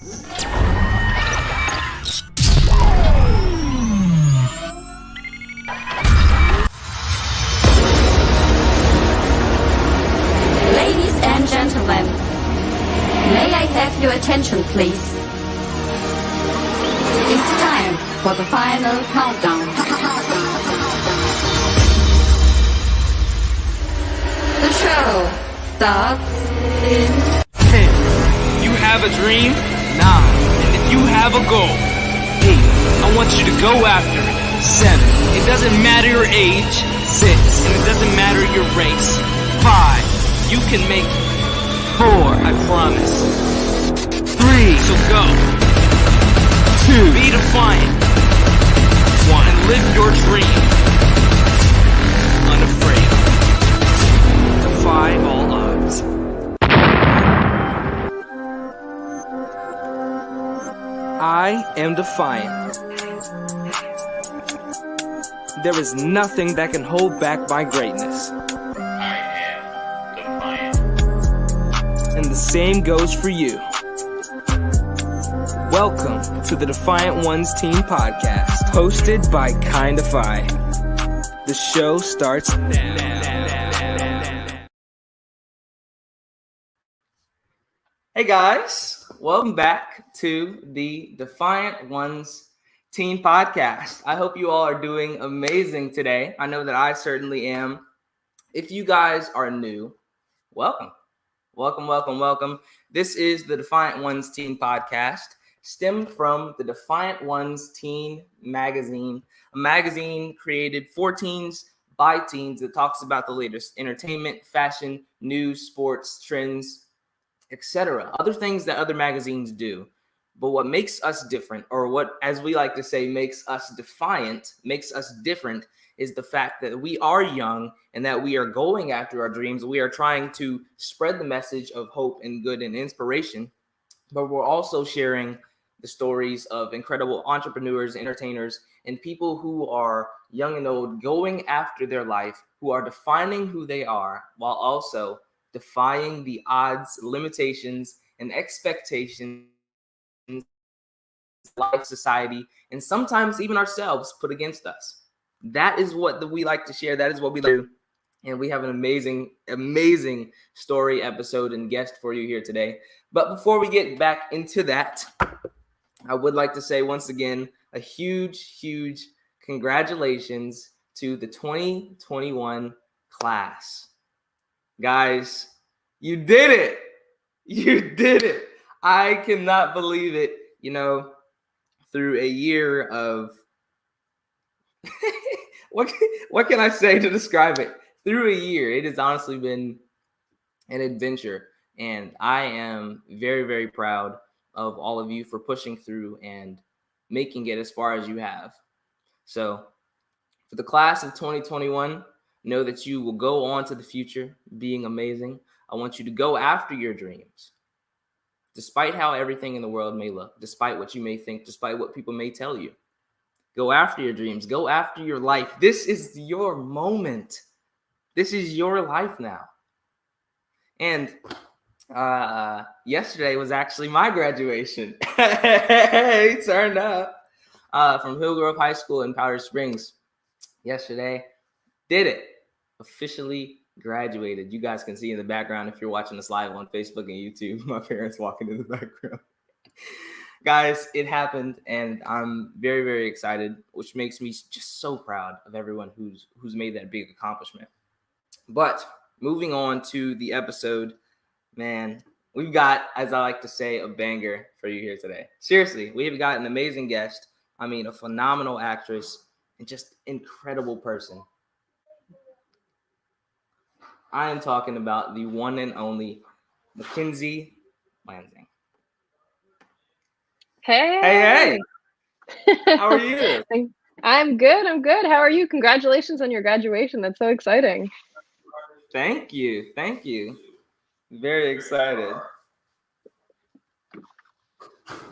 Ladies and gentlemen, may I have your attention, please? It's time for the final countdown. The show starts in 10. You have a dream? 9. And if you have a goal? 8. I want you to go after it. 7. It doesn't matter your age. 6. And it doesn't matter your race. 5. You can make it. 4. I promise. 3. So go. 2. Be defiant. 1. And live your dream. Unafraid. Defy all odds. I am defiant. There is nothing that can hold back my greatness. I am defiant. And the same goes for you. Welcome to the Defiant Ones Teen Podcast, hosted by Defy. The show starts now. Hey guys, welcome back to the Defiant Ones Teen Podcast. I hope you all are doing amazing today. I know that I certainly am. If you guys are new, welcome. Welcome. This is the Defiant Ones Teen Podcast, stemmed from the Defiant Ones Teen magazine, a magazine created for teens by teens that talks about the latest entertainment, fashion, news, sports, trends, etc. Other things that other magazines do. But what makes us different, or what, as we like to say, makes us defiant, makes us different, is the fact that we are young and that we are going after our dreams. We are trying to spread the message of hope and good and inspiration, but we're also sharing the stories of incredible entrepreneurs, entertainers, and people who are young and old going after their life, who are defining who they are while also defying the odds, limitations, and expectations life, society, and sometimes even ourselves put against us. That is what we like to share. That is what we do. And we have an amazing story episode and guest for you here today. But before we get back into that, I would like to say once again, a huge congratulations to the 2021 class. Guys, you did it. You did it. I cannot believe it. You know, through a year of what can I say to describe it? Through a year, it has honestly been an adventure, and I am very proud of all of you for pushing through and making it as far as you have. So, for the class of 2021, know that you will go on to the future being amazing. I want you to go after your dreams. Despite how everything in the world may look, despite what you may think, despite what people may tell you. Go after your dreams. Go after your life. This is your moment. This is your life now. And yesterday was actually my graduation. Hey, turned up from Hillgrove High School in Powder Springs. Yesterday, did it. Officially graduated. You guys can see in the background if you're watching this live on Facebook and YouTube, my parents walking in the background. Guys, it happened, and I'm very excited, which makes me just so proud of everyone who's made that big accomplishment. But moving on to the episode, man, we've got, as I like to say, a banger for you here today. Seriously, we have got an amazing guest. I mean, a phenomenal actress and just incredible person. I am talking about the one and only Mackenzie Lansing. Hey. How are you? I'm good. How are you? Congratulations on your graduation. That's so exciting. Thank you. Very excited.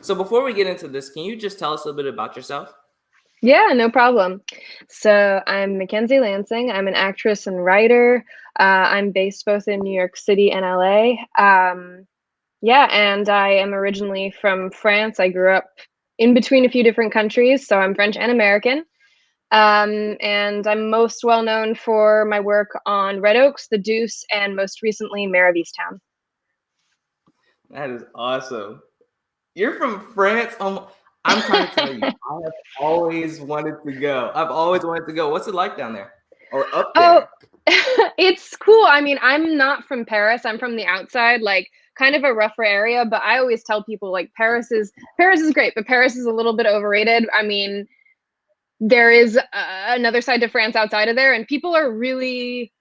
So before we get into this, can you just tell us a little bit about yourself? Yeah, no problem. So I'm Mackenzie Lansing. I'm an actress and writer. I'm based both in New York City and LA. Yeah, and I am originally from France. I grew up in between a few different countries, so I'm French and American. And I'm most well known for my work on Red Oaks, The Deuce, and most recently Mare of Easttown. That is awesome. You're from France. I'm trying to tell you, I have always wanted to go. I've always wanted to go. What's it like down there or up Oh, there? it's cool. I mean, I'm not from Paris. I'm from the outside, like kind of a rougher area, but I always tell people like Paris is great, but Paris is a little bit overrated. I mean, there is another side to France outside of there, and people are really,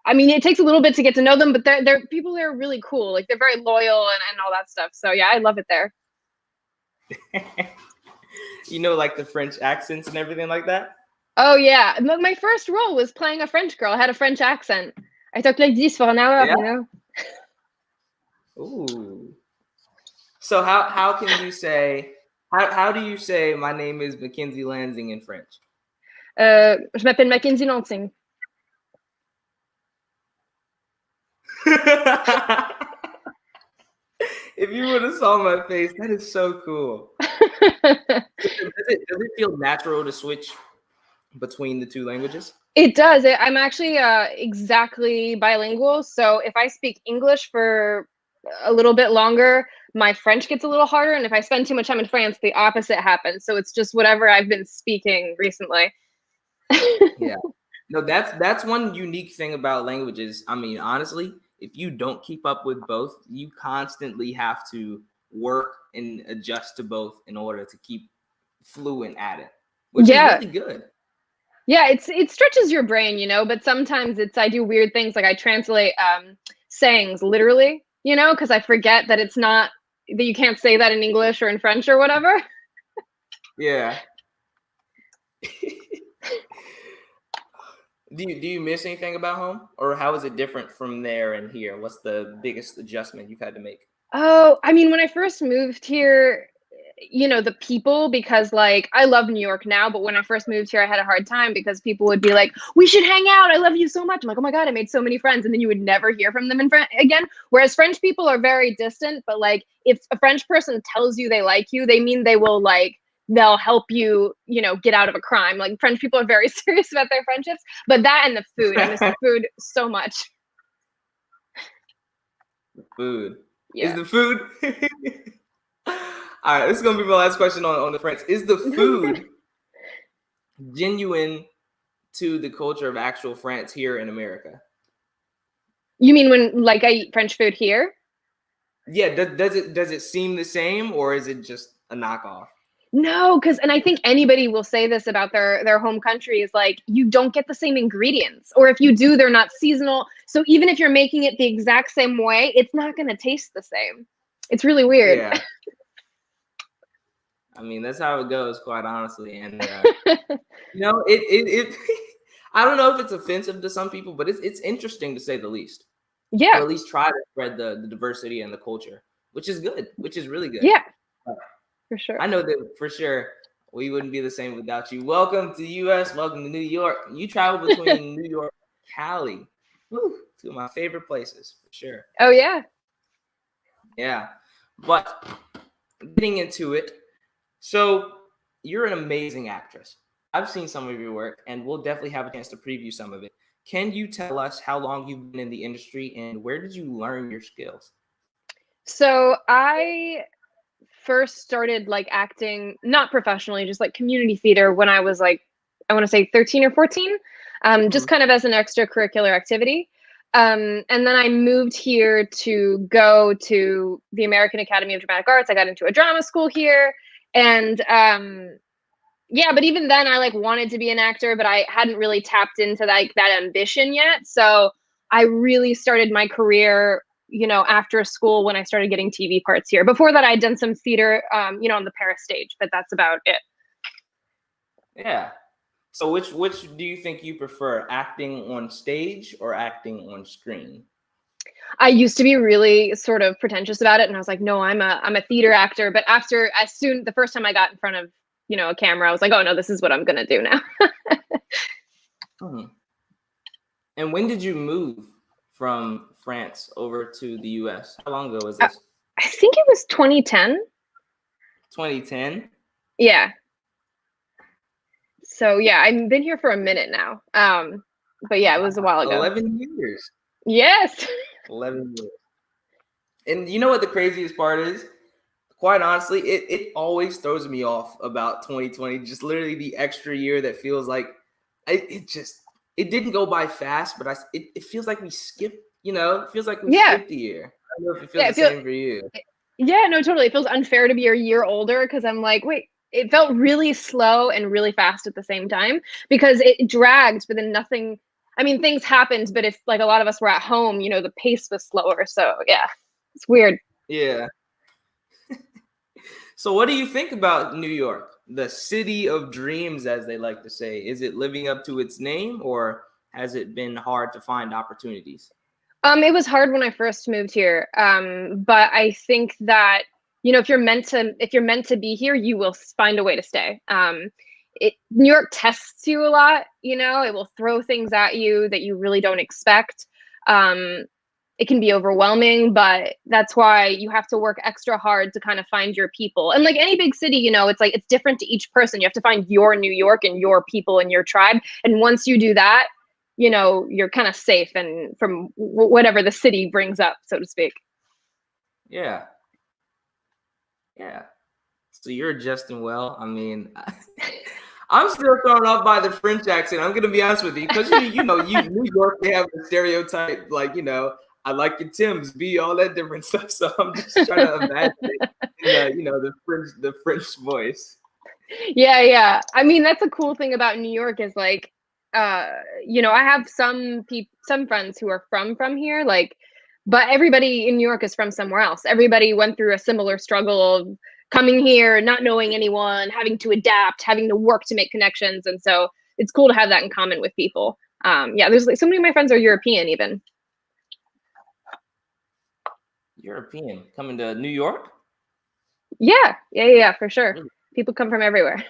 I mean, it takes a little bit to get to know them, but they're people there are really cool. Like they're very loyal and all that stuff. So yeah, I love it there. You know, like the French accents and everything like that? Oh yeah. My first role was playing a French girl. I had a French accent. I talked like this for an hour, Yeah. you know? Ooh. So how can you say how do you say my name is Mackenzie Lansing in French? Je m'appelle Mackenzie Lansing. If you would have saw my face, that is so cool. Does it feel natural to switch between the two languages? It does. I'm actually exactly bilingual. So if I speak English for a little bit longer, my French gets a little harder. And if I spend too much time in France, the opposite happens. So it's just whatever I've been speaking recently. Yeah. No, that's one unique thing about languages. I mean, honestly, if you don't keep up with both, you constantly have to work and adjust to both in order to keep fluent at it, which is really good. Yeah, it stretches your brain, you know, but sometimes I do weird things, like I translate sayings literally, you know, because I forget that it's not that you can't say that in English or in French or whatever. Yeah. Do you miss anything about home, or how is it different from there and here? What's the biggest adjustment you've had to make? Oh, I mean, when I first moved here, you know, the people, because like I love New York now, but when I first moved here, I had a hard time because people would be like, "We should hang out. I love you so much." I'm like, "Oh my God, I made so many friends." And then you would never hear from them again. Whereas French people are very distant, but like if a French person tells you they like you, they mean they will like they'll help you, you know, get out of a crime. Like French people are very serious about their friendships, but that and the food, I miss the food so much. Food. Yeah. Is the food? All right, this is gonna be my last question on the French. Is the food genuine to the culture of actual France here in America? You mean when like I eat French food here? Yeah, does it seem the same, or is it just a knockoff? No, and I think anybody will say this about their home country is like you don't get the same ingredients, or if you do, they're not seasonal. So even if you're making it the exact same way, it's not going to taste the same. It's really weird. Yeah. I mean, that's how it goes, quite honestly. And you know, it I don't know if it's offensive to some people, but it's interesting to say the least. Yeah. To at least try to spread the diversity and the culture, which is good, which is really good. Yeah. For sure. I know that for sure we wouldn't be the same without you. Welcome to the US. Welcome to New York. You travel between New York and Cali. Woo, two of my favorite places for sure. Oh, yeah. Yeah. But getting into it, so you're an amazing actress. I've seen some of your work, and we'll definitely have a chance to preview some of it. Can you tell us how long you've been in the industry and where did you learn your skills? So I first started like acting, not professionally, just like community theater when I was like, I want to say 13 or 14, just kind of as an extracurricular activity. And then I moved here to go to the American Academy of Dramatic Arts. I got into a drama school here. And yeah, but even then I like wanted to be an actor, but I hadn't really tapped into like that ambition yet. So I really started my career, you know, after school when I started getting TV parts here. Before that, I'd done some theater, you know, on the Paris stage, but that's about it. Yeah. So which do you think you prefer, acting on stage or acting on screen? I used to be really sort of pretentious about it, and I was like, no, I'm a theater actor. But the first time I got in front of, you know, a camera, I was like, oh no, this is what I'm gonna do now. And when did you move from France over to the US? How long ago was this? I think it was 2010. 2010? Yeah. So yeah, I've been here for a minute now. But yeah, it was a while ago. 11 years. Yes. 11 years. And you know what the craziest part is? Quite honestly, it always throws me off about 2020. Just literally the extra year that feels like it didn't go by fast, but it feels like we skipped, it feels like we skipped a year. I don't know if it feels the same for you. Yeah, no, totally. It feels unfair to be a year older because I'm like, wait, it felt really slow and really fast at the same time because it dragged, but then nothing. I mean, things happened, but if like a lot of us were at home, the pace was slower. So yeah, it's weird. Yeah. So what do you think about New York, the city of dreams, as they like to say? Is it living up to its name, or has it been hard to find opportunities? It was hard when I first moved here. But I think that, if you're meant to be here, you will find a way to stay. New York tests you a lot, it will throw things at you that you really don't expect. It can be overwhelming, but that's why you have to work extra hard to kind of find your people. And like any big city, it's like, it's different to each person. You have to find your New York and your people and your tribe. And once you do that, you're kind of safe and from whatever the city brings up, so to speak. Yeah. So you're adjusting well. I mean, I'm still thrown off by the French accent. I'm gonna be honest with you, because New York, they have the stereotype, like I like your Timbs, be all that different stuff. So I'm just trying to imagine, the French voice. Yeah. I mean, that's a cool thing about New York is like, I have some friends who are from here, like, but everybody in New York is from somewhere else. Everybody went through a similar struggle of coming here, not knowing anyone, having to adapt, having to work to make connections. And so it's cool to have that in common with people. There's like so many of my friends are European even. European coming to New York? Yeah, for sure. Really? People come from everywhere.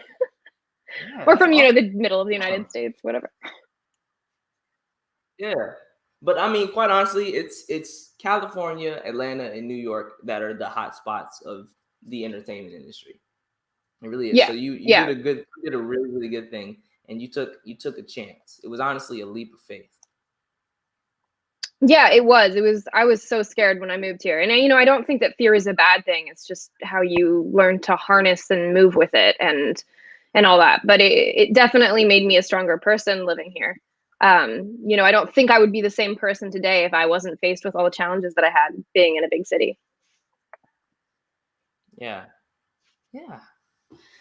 Yeah, or from, the middle of the United States, whatever. Yeah. But I mean, quite honestly, it's California, Atlanta, and New York that are the hot spots of the entertainment industry. It really is. Yeah. So you did a really, really good thing, and you took a chance. It was honestly a leap of faith. Yeah, it was. I was so scared when I moved here. And I don't think that fear is a bad thing. It's just how you learn to harness and move with it and all that. But it definitely made me a stronger person living here. I don't think I would be the same person today if I wasn't faced with all the challenges that I had being in a big city. Yeah.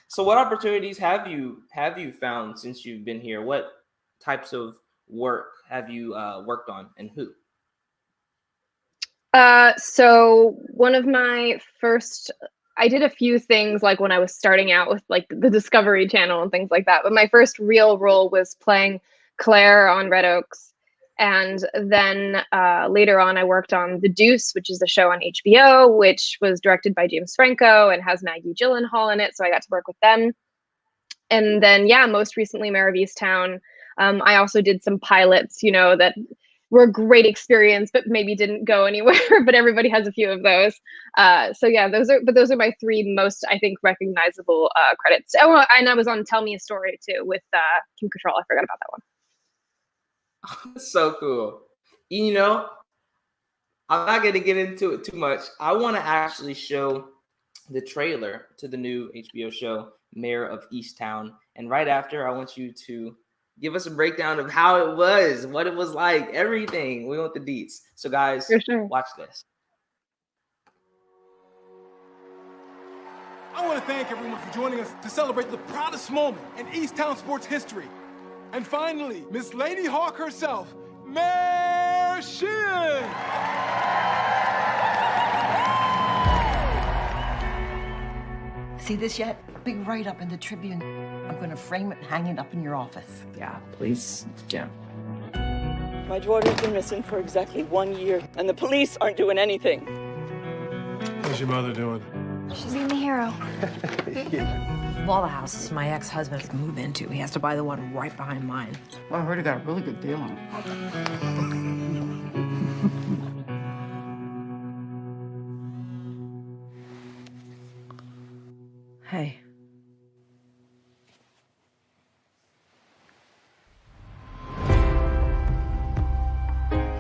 So what opportunities have you found since you've been here? What types of work have you worked on, and who? So one of my first, I did a few things like when I was starting out with like the Discovery Channel and things like that. But my first real role was playing Claire on Red Oaks. And then later on, I worked on The Deuce, which is a show on HBO, which was directed by James Franco and has Maggie Gyllenhaal in it. So I got to work with them. And then, most recently, Mare of Easttown. I also did some pilots, that were a great experience, but maybe didn't go anywhere. But everybody has a few of those. Those are my three most, I think, recognizable credits. Oh, and I was on Tell Me a Story too with Kim Cattrall. I forgot about that one. So cool. I'm not going to get into it too much. I want to actually show the trailer to the new HBO show, Mare of Easttown. And right after, I want you to give us a breakdown of how it was, what it was like, everything. We want the deets. So guys, Watch this. I want to thank everyone for joining us to celebrate the proudest moment in Easttown sports history. And finally, Miss Lady Hawk herself, Mare Shin! See this yet? Big write-up in the Tribune. I'm going to frame it and hang it up in your office. Yeah, please, Jim. My daughter's been missing for exactly 1 year, and the police aren't doing anything. How's your mother doing? She's being the hero. Of all the houses my ex-husband has to move into, he has to buy the one right behind mine. Well, I heard he got a really good deal on it.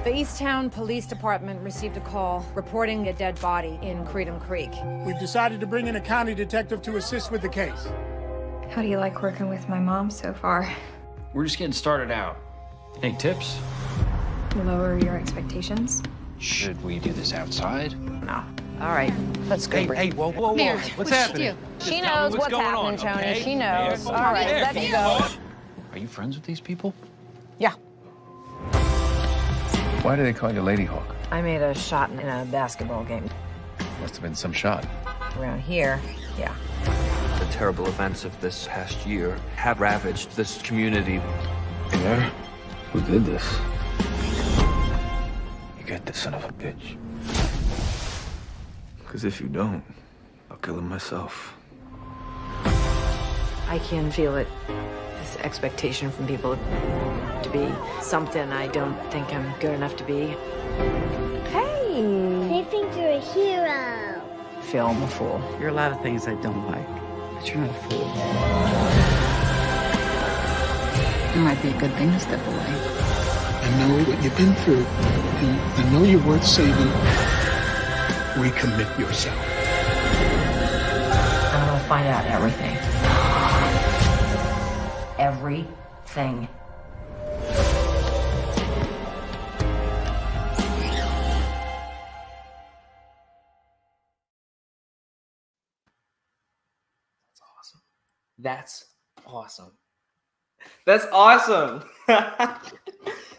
The Easttown Police Department received a call reporting a dead body in Creedham Creek. We've decided to bring in a county detective to assist with the case. How do you like working with my mom so far? We're just getting started out. Any tips? Lower your expectations? Should we do this outside? No. All right, let's go. Hey, whoa. Mayor, What's what happening? She knows what's happening, Tony. okay? She knows. Mayor, All right, let's go. Are you friends with these people? Yeah. Why do they call you Lady Hawk? I made a shot in a basketball game. Must have been some shot. Around here, yeah. The terrible events of this past year have ravaged this community. Yeah? Who did this? You get this son of a bitch. Because if you don't, I'll kill him myself. I can feel it. This expectation from people to be something I don't think I'm good enough to be. Hey! They think you're a hero. Feel I'm a fool. You're a lot of things I don't like, but you're not a fool. It might be a good thing to step away. I know what you've been through, and I know you're worth saving. Recommit yourself. I'm gonna find out everything. Everything. That's awesome. That's awesome.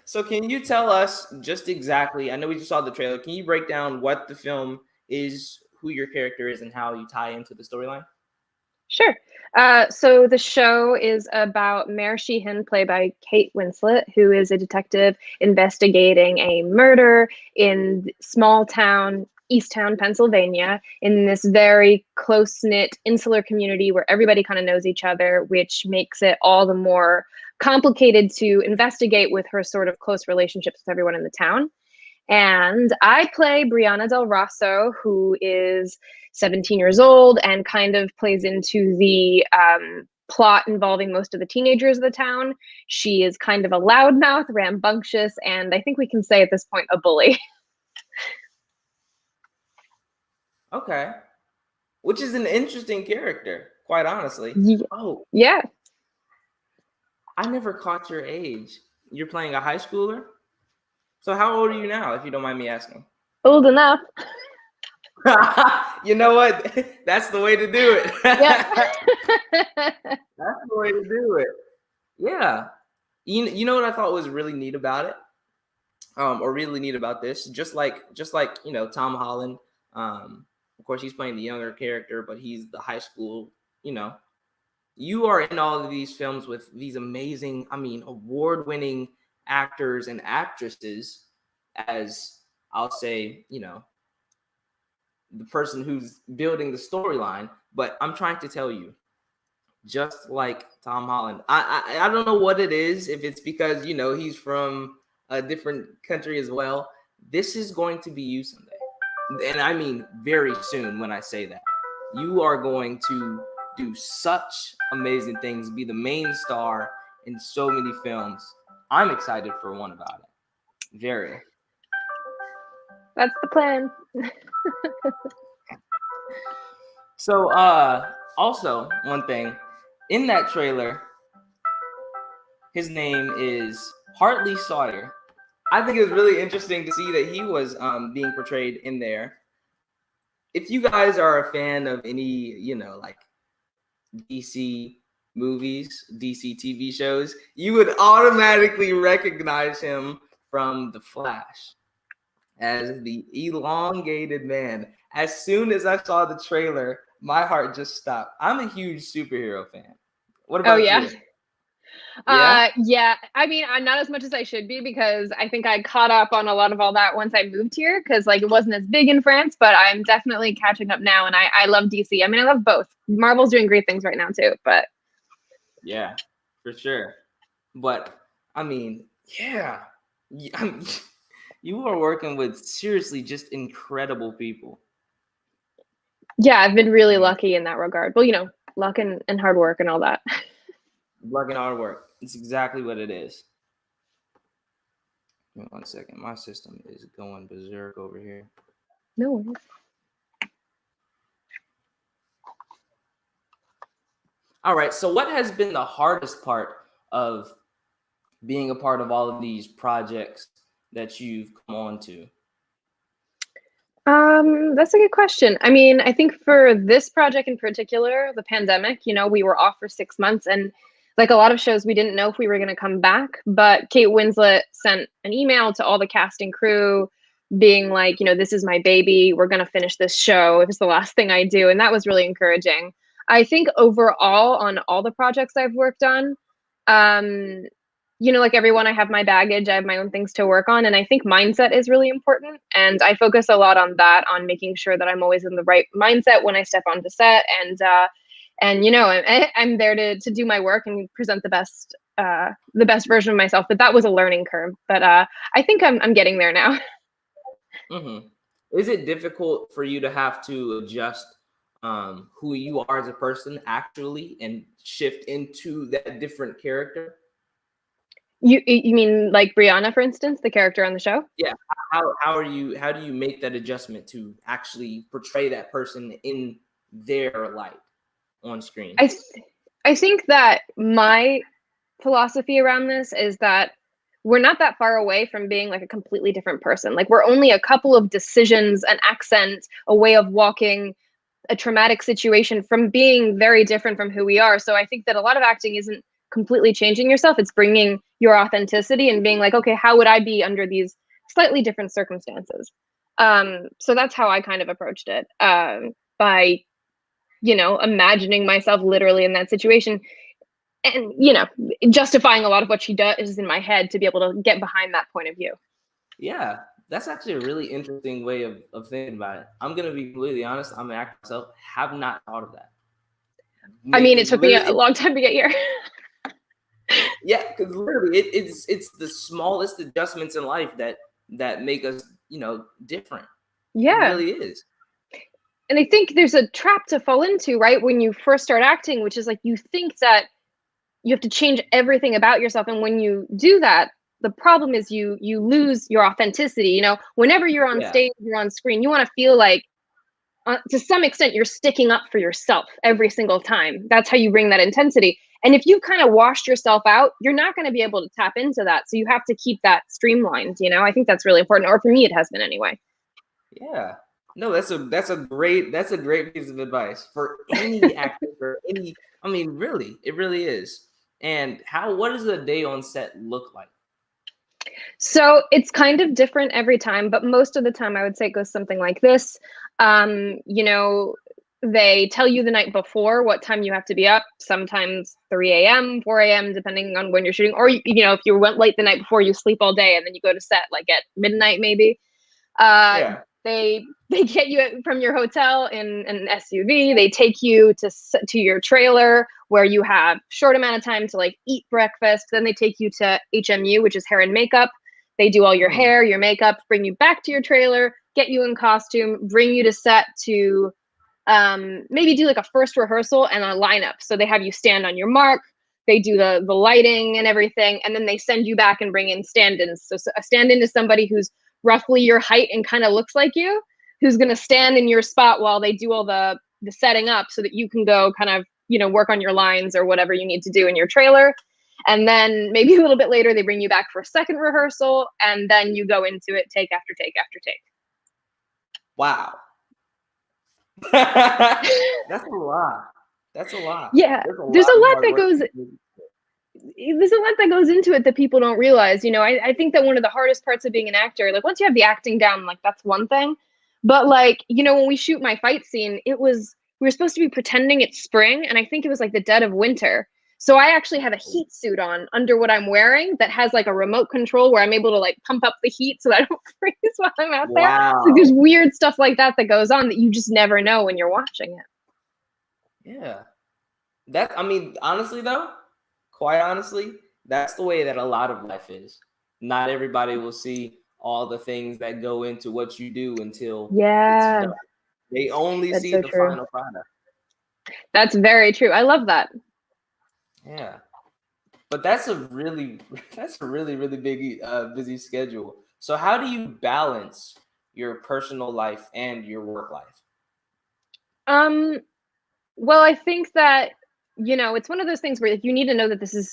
So can you tell us just exactly, I know we just saw the trailer, can you break down what the film is, who your character is, and how you tie into the storyline? Sure. So the show is about Mare Sheehan, played by Kate Winslet, who is a detective investigating a murder in small town Easttown, Pennsylvania, in this very close-knit insular community where everybody kind of knows each other, which makes it all the more complicated to investigate with her sort of close relationships with everyone in the town. And I play Brianna Del Rosso, who is 17 years old and kind of plays into the plot involving most of the teenagers of the town. She is kind of a loudmouth, rambunctious, and I think we can say at this point a bully. Okay. Which is an interesting character, quite honestly. Yeah. Oh. Yeah. I never caught your age. You're playing a high schooler? So how old are you now, if you don't mind me asking? Old enough. You know what? That's the way to do it. Yeah. That's the way to do it. Yeah. You know what I thought was really neat about it? Or really neat about this? Just like Tom Holland. Of course, he's playing the younger character, but he's the high school, You are in all of these films with these amazing, award-winning actors and actresses as, I'll say, the person who's building the storyline. But I'm trying to tell you, just like Tom Holland, I don't know what it is, if it's because, he's from a different country as well. This is going to be you someday. And I mean very soon when I say that. You are going to do such amazing things, be the main star in so many films. I'm excited for one about it. Very. That's the plan. So, also, one thing. In that trailer, his name is Hartley Sawyer. I think it was really interesting to see that he was being portrayed in there. If you guys are a fan of any, DC movies, DC TV shows, you would automatically recognize him from The Flash as the elongated man. As soon as I saw the trailer, my heart just stopped. I'm a huge superhero fan. What about you? Yeah. I mean, I'm not as much as I should be because I think I caught up on a lot of all that once I moved here because it wasn't as big in France, but I'm definitely catching up now. And I love DC. I mean, I love both. Marvel's doing great things right now too, but. Yeah, for sure. But I mean, yeah, you are working with seriously just incredible people. Yeah, I've been really lucky in that regard. Well, luck and hard work and all that. Luck and hard work. It's exactly what it is. Give me 1 second. My system is going berserk over here. No worries. All right. So what has been the hardest part of being a part of all of these projects that you've come on to? That's a good question. I mean, I think for this project in particular, the pandemic, we were off for 6 months, and like a lot of shows, we didn't know if we were going to come back. But Kate Winslet sent an email to all the cast and crew being like, this is my baby. We're going to finish this show. It was the last thing I do. And that was really encouraging. I think overall on all the projects I've worked on, like everyone, I have my baggage. I have my own things to work on. And I think mindset is really important. And I focus a lot on that, on making sure that I'm always in the right mindset when I step onto set. And I'm there to do my work and present the best version of myself. But that was a learning curve. But I think I'm getting there now. Mm-hmm. Is it difficult for you to have to adjust who you are as a person actually and shift into that different character? You mean like Brianna, for instance, the character on the show? Yeah. How do you make that adjustment to actually portray that person in their light on screen? I think that my philosophy around this is that we're not that far away from being like a completely different person. Like we're only a couple of decisions, an accent, a way of walking, a traumatic situation from being very different from who we are. So I think that a lot of acting isn't completely changing yourself. It's bringing your authenticity and being like, okay, how would I be under these slightly different circumstances? So that's how I kind of approached it, by, imagining myself literally in that situation and, justifying a lot of what she does is in my head to be able to get behind that point of view. Yeah, that's actually a really interesting way of thinking about it. I'm going to be completely honest. I'm an actor myself. Have not thought of that. I mean, it took me a long time to get here. Yeah, because literally it's the smallest adjustments in life that make us, different. Yeah. It really is. And I think there's a trap to fall into, right? When you first start acting, which is like, you think that you have to change everything about yourself. And when you do that, the problem is you lose your authenticity. Whenever you're on stage, you're on screen, you want to feel like, to some extent, you're sticking up for yourself every single time. That's how you bring that intensity. And if you kind of washed yourself out, you're not going to be able to tap into that. So you have to keep that streamlined. I think that's really important. Or for me, it has been anyway. Yeah. No, that's a great piece of advice for any actor, really, it really is. And what does a day on set look like? So it's kind of different every time, but most of the time I would say it goes something like this. They tell you the night before what time you have to be up, sometimes 3 a.m., 4 a.m., depending on when you're shooting. Or, if you went late the night before, you sleep all day and then you go to set like at midnight, maybe. They get you from your hotel in an SUV. They take you to your trailer where you have short amount of time to like eat breakfast. Then they take you to HMU, which is hair and makeup. They do all your hair, your makeup, bring you back to your trailer, get you in costume, bring you to set to maybe do like a first rehearsal and a lineup. So they have you stand on your mark. They do the lighting and everything. And then they send you back and bring in stand-ins. So a stand-in is somebody who's roughly your height and kind of looks like you, who's going to stand in your spot while they do all the setting up so that you can go kind of, work on your lines or whatever you need to do in your trailer. And then maybe a little bit later, they bring you back for a second rehearsal, and then you go into it take after take after take. Wow. That's a lot. Yeah. There's a lot that goes into it that people don't realize. I think that one of the hardest parts of being an actor, like once you have the acting down, like that's one thing. But like, when we shoot my fight scene, we were supposed to be pretending it's spring. And I think it was like the dead of winter. So I actually have a heat suit on under what I'm wearing that has like a remote control where I'm able to like pump up the heat so that I don't freeze while I'm out there. So there's weird stuff like that goes on that you just never know when you're watching it. Yeah. Honestly though, quite honestly, that's the way that a lot of life is. Not everybody will see all the things that go into what you do until it's done. They only see the final product. That's very true. I love that. Yeah. But that's a really really big busy schedule. So how do you balance your personal life and your work life? Well, I think that, it's one of those things where you need to know that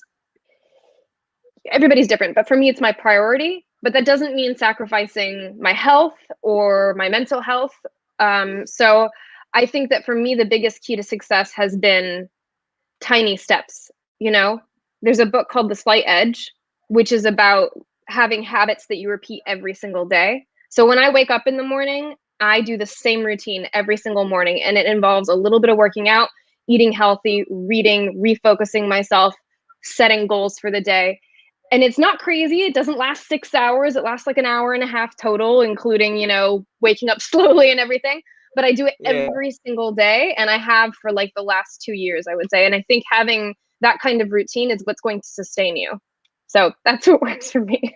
everybody's different, but for me, it's my priority. But that doesn't mean sacrificing my health or my mental health. So I think that for me, the biggest key to success has been tiny steps. There's a book called The Slight Edge, which is about having habits that you repeat every single day. So when I wake up in the morning, I do the same routine every single morning, and it involves a little bit of working out, eating healthy, reading, refocusing myself, setting goals for the day. And it's not crazy. It doesn't last 6 hours. It lasts like an hour and a half total, including, waking up slowly and everything. But I do it every single day, and I have for like the last 2 years, I would say. And I think having that kind of routine is what's going to sustain you. So that's what works for me.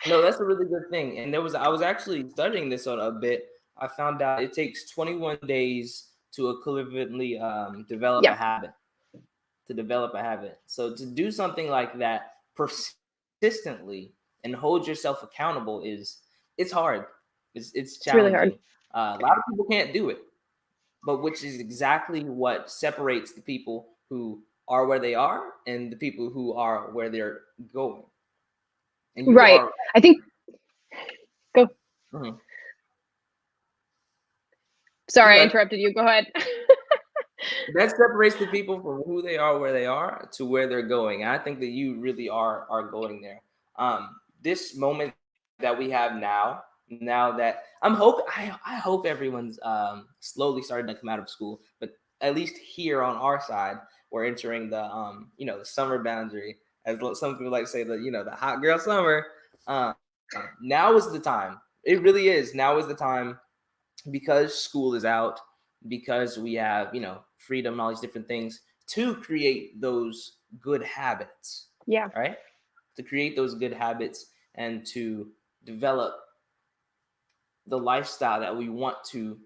No, that's a really good thing. And I was actually studying this on a bit. I found out it takes 21 days to equivalently develop a habit. To develop a habit. So to do something like that persistently and hold yourself accountable it's hard. It's challenging. Really hard. A lot of people can't do it, but which is exactly what separates the people who are where they are and the people who are where they're going. And right. I think. Go. Mm-hmm. Sorry, I interrupted you. Go ahead. That separates the people from who they are, where they are, to where they're going. And I think that you really are going there. This moment that we have now that I hope everyone's slowly starting to come out of school, but at least here on our side, we're entering the the summer boundary, as some people like to say, the hot girl summer. Now is the time. It really is. Now is the time, because school is out, because we have freedom and all these different things, to create those good habits. Yeah. Right. To create those good habits and to develop the lifestyle that we want to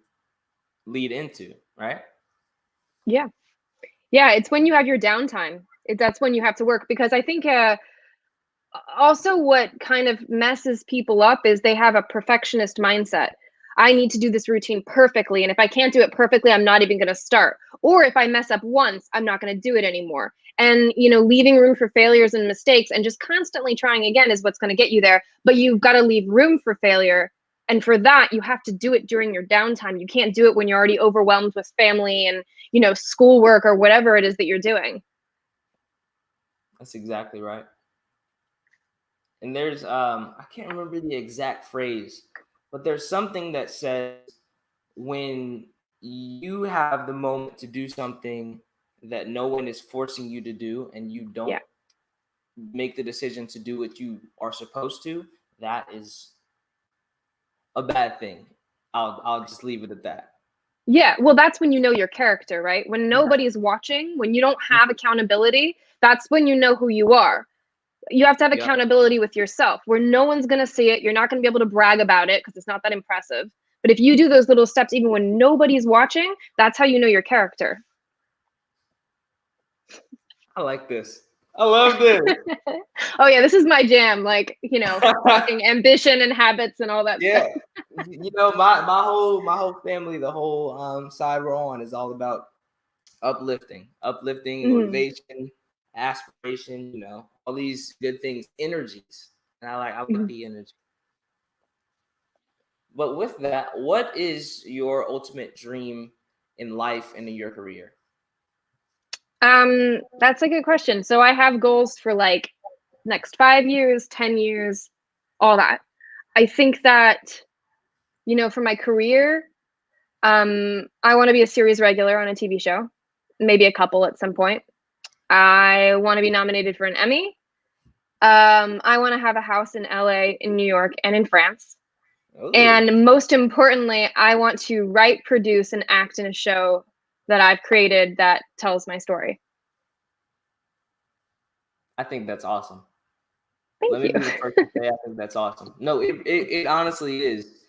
lead into, right? Yeah. Yeah, it's when you have your downtime. That's when you have to work, because I think also what kind of messes people up is they have a perfectionist mindset. I need to do this routine perfectly, and if I can't do it perfectly, I'm not even going to start. Or if I mess up once, I'm not going to do it anymore. And, leaving room for failures and mistakes and just constantly trying again is what's going to get you there. But you've got to leave room for failure. And for that, you have to do it during your downtime. You can't do it when you're already overwhelmed with family and, schoolwork or whatever it is that you're doing. That's exactly right. And there's, I can't remember the exact phrase, but there's something that says when you have the moment to do something that no one is forcing you to do, and you don't make the decision to do what you are supposed to, that is a bad thing. I'll just leave it at that. Yeah, well, that's when you know your character, right? When nobody's watching, when you don't have accountability, that's when you know who you are. You have to have accountability with yourself, where no one's going to see it. You're not going to be able to brag about it because it's not that impressive. But if you do those little steps, even when nobody's watching, that's how you know your character. I like this. I love this. Oh yeah, this is my jam. Talking ambition and habits and all that stuff. My whole family, the whole side we're on, is all about uplifting, motivation, aspiration. All these good things, energies, and I like the energy. But with that, what is your ultimate dream in life and in your career? That's a good question. So I have goals for next 5 years, 10 years, all that. I think that, for my career, I want to be a series regular on a TV show, maybe a couple at some point. I want to be nominated for an Emmy. I want to have a house in LA, in New York, and in France. Ooh. And most importantly, I want to write, produce, and act in a show that I've created that tells my story. I think that's awesome. Let me be the first to say I think that's awesome. No, it honestly is.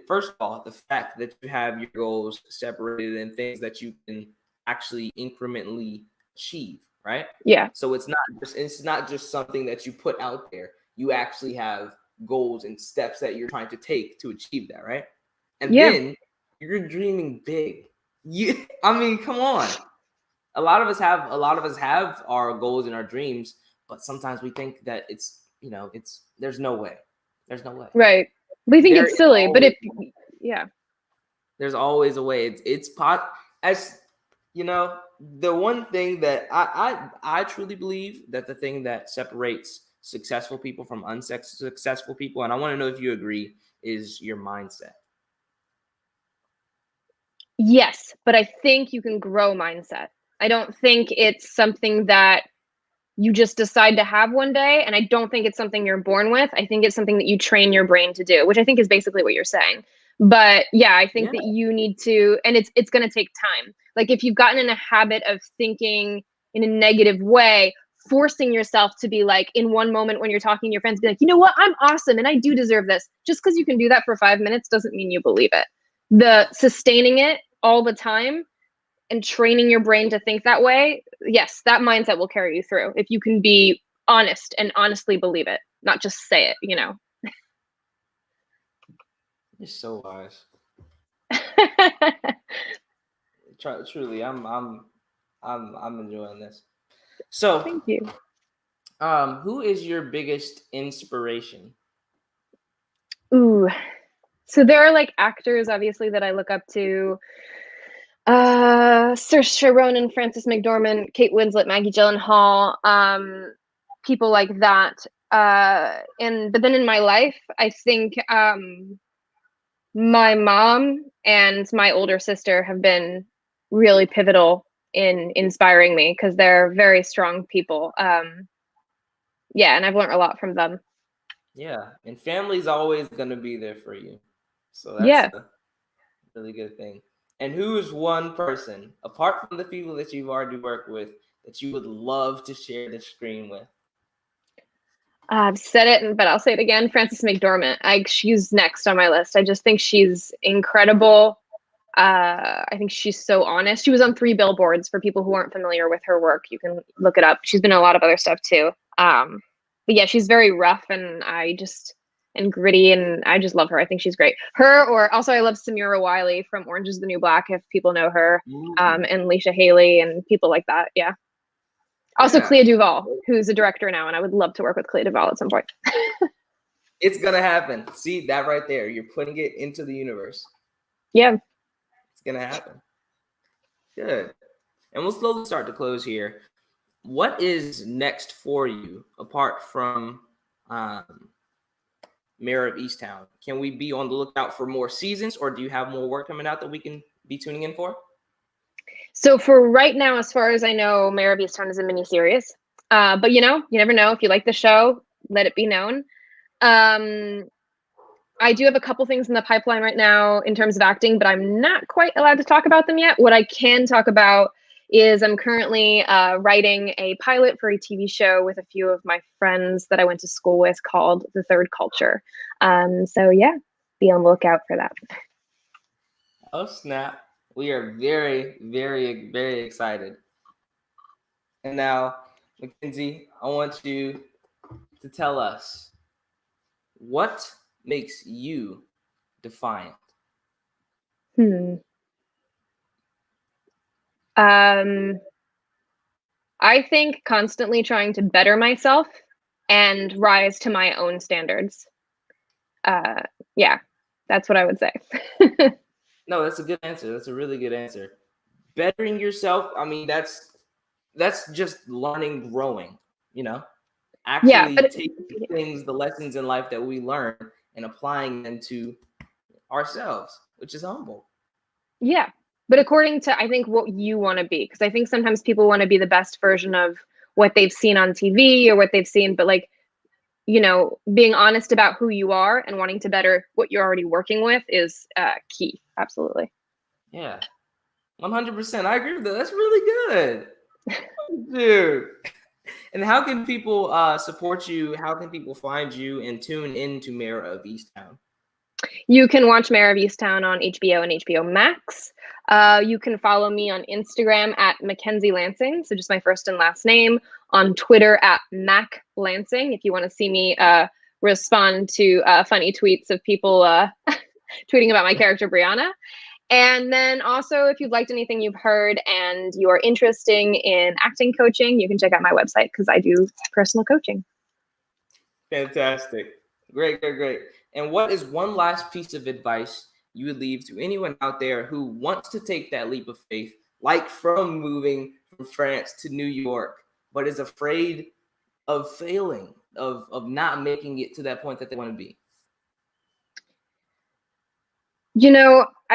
First of all, the fact that you have your goals separated and things that you can actually incrementally achieve, right? Yeah. So it's not just something that you put out there. You actually have goals and steps that you're trying to take to achieve that, right? And then you're dreaming big. I mean, come on. A lot of us have our goals and our dreams, but sometimes we think that it's there's no way. There's no way. Right. We think it's silly, but there's always a way. As you know, the one thing that I truly believe that the thing that separates successful people from unsuccessful people, and I want to know if you agree, is your mindset. Yes, but I think you can grow mindset. I don't think it's something that you just decide to have one day, and I don't think it's something you're born with. I think it's something that you train your brain to do, which I think is basically what you're saying. But yeah, I think that you need to, and it's going to take time. Like if you've gotten in a habit of thinking in a negative way, forcing yourself to be like, in one moment when you're talking to your friends, be like, you know what, I'm awesome and I do deserve this. Just because you can do that for 5 minutes doesn't mean you believe it. The sustaining it all the time and training your brain to think that way, yes, that mindset will carry you through if you can be honest and honestly believe it, not just say it, you know. You're so wise. Truly, I'm enjoying this. So, thank you. Who is your biggest inspiration? Ooh, so there are like actors, obviously, that I look up to. Saoirse Ronan, Frances McDormand, Kate Winslet, Maggie Gyllenhaal, people like that. But then in my life, I think my mom and my older sister have been really pivotal in inspiring me because they're very strong people. Yeah, and I've learned a lot from them. Yeah, and family's always going to be there for you. So that's a really good thing. And who is one person, apart from the people that you've already worked with, that you would love to share the screen with? I've said it, but I'll say it again. Frances McDormand. She's next on my list. I just think she's incredible. I think she's so honest. She was on 3 Billboards. For people who aren't familiar with her work, you can look it up. She's been in a lot of other stuff too. But yeah, she's very rough and gritty, and I just love her. I think she's great. Her, or also I love Samira Wiley from Orange is the New Black, if people know her, and Leisha Haley and people like that. Yeah. Also Clea Duvall, who's a director now, and I would love to work with Clea Duvall at some point. It's gonna happen. See that right there? You're putting it into the universe. Yeah. It's gonna happen. Good. And we'll slowly start to close here. What is next for you apart from Mare of Easttown? Can we be on the lookout for more seasons, or do you have more work coming out that we can be tuning in for? So for right now, as far as I know, Mare of Easttown is a miniseries. But you never know. If you like the show, let it be known. I do have a couple things in the pipeline right now in terms of acting, but I'm not quite allowed to talk about them yet. What I can talk about is I'm currently writing a pilot for a TV show with a few of my friends that I went to school with called The Third Culture. So yeah, be on the lookout for that. Oh, snap. We are very, very, very excited. And now, Mackenzie, I want you to tell us, what makes you defiant? I think constantly trying to better myself and rise to my own standards. Yeah, that's what I would say. No, that's a good answer. That's a really good answer. Bettering yourself, I mean, that's just learning, growing, actually taking things, the lessons in life that we learn and applying them to ourselves, which is humble. Yeah. But according to, I think, what you want to be, because I think sometimes people want to be the best version of what they've seen on TV or what they've seen, but being honest about who you are and wanting to better what you're already working with is key. Absolutely. Yeah. 100%. I agree with that. That's really good. Dude. And how can people support you? How can people find you and tune into Mare of Easttown? You can watch Mare of Easttown on HBO and HBO Max. You can follow me on Instagram at Mackenzie Lansing, so just my first and last name. On Twitter at Mac Lansing, if you want to see me respond to funny tweets of people tweeting about my character Brianna. And then also, if you've liked anything you've heard and you are interested in acting coaching, you can check out my website because I do personal coaching. Fantastic. Great. And what is one last piece of advice you would leave to anyone out there who wants to take that leap of faith, like from moving from France to New York, but is afraid of failing, of not making it to that point that they want to be?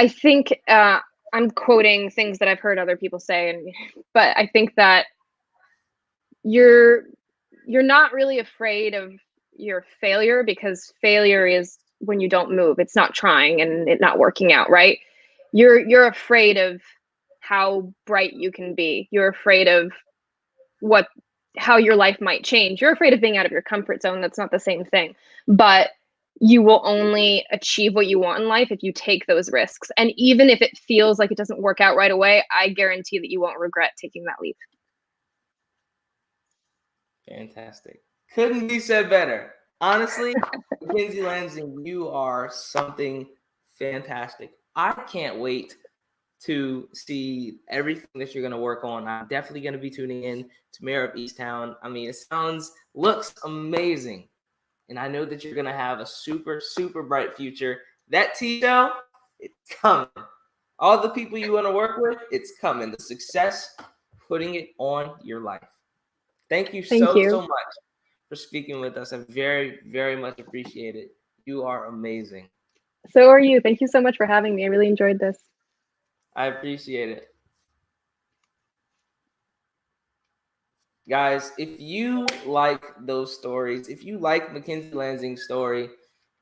I think I'm quoting things that I've heard other people say, but I think that you're not really afraid of your failure, because failure is when you don't move. It's not trying and it not working out, right? You're afraid of how bright you can be. You're afraid of how your life might change. You're afraid of being out of your comfort zone. That's not the same thing. But you will only achieve what you want in life if you take those risks. And even if it feels like it doesn't work out right away, I guarantee that you won't regret taking that leap. Fantastic. Couldn't be said better. Honestly, Mackenzie Lansing, you are something fantastic. I can't wait to see everything that you're going to work on. I'm definitely going to be tuning in to Mare of Easttown. I mean, it looks amazing. And I know that you're going to have a super, super bright future. That T-show, it's coming. All the people you want to work with, it's coming. The success, putting it on your life. Thank you so much for speaking with us. I very, very much appreciate it. You are amazing. So are you. Thank you so much for having me. I really enjoyed this. I appreciate it. Guys, if you like those stories, if you like Mackenzie Lansing's story,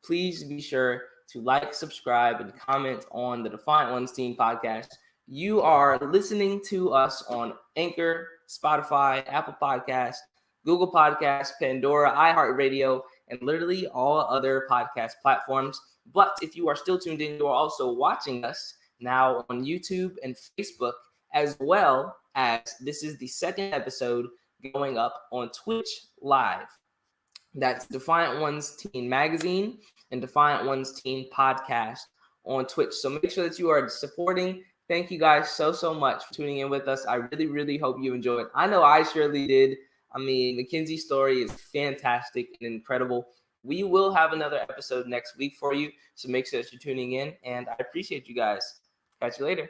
please be sure to like, subscribe, and comment on the Defiant Ones Teen Podcast. You are listening to us on Anchor, Spotify, Apple Podcasts, Google Podcasts, Pandora, iHeartRadio, and literally all other podcast platforms. But if you are still tuned in, you are also watching us now on YouTube and Facebook, as well as this is the second episode going up on Twitch Live. That's Defiant Ones Teen Magazine and Defiant Ones Teen Podcast on Twitch. So make sure that you are supporting. Thank you guys so much for tuning in with us. I really, really hope you enjoyed. I know I surely did. I mean, Mackenzie's story is fantastic and incredible. We will have another episode next week for you, so make sure that you're tuning in, and I appreciate you guys. Catch you later.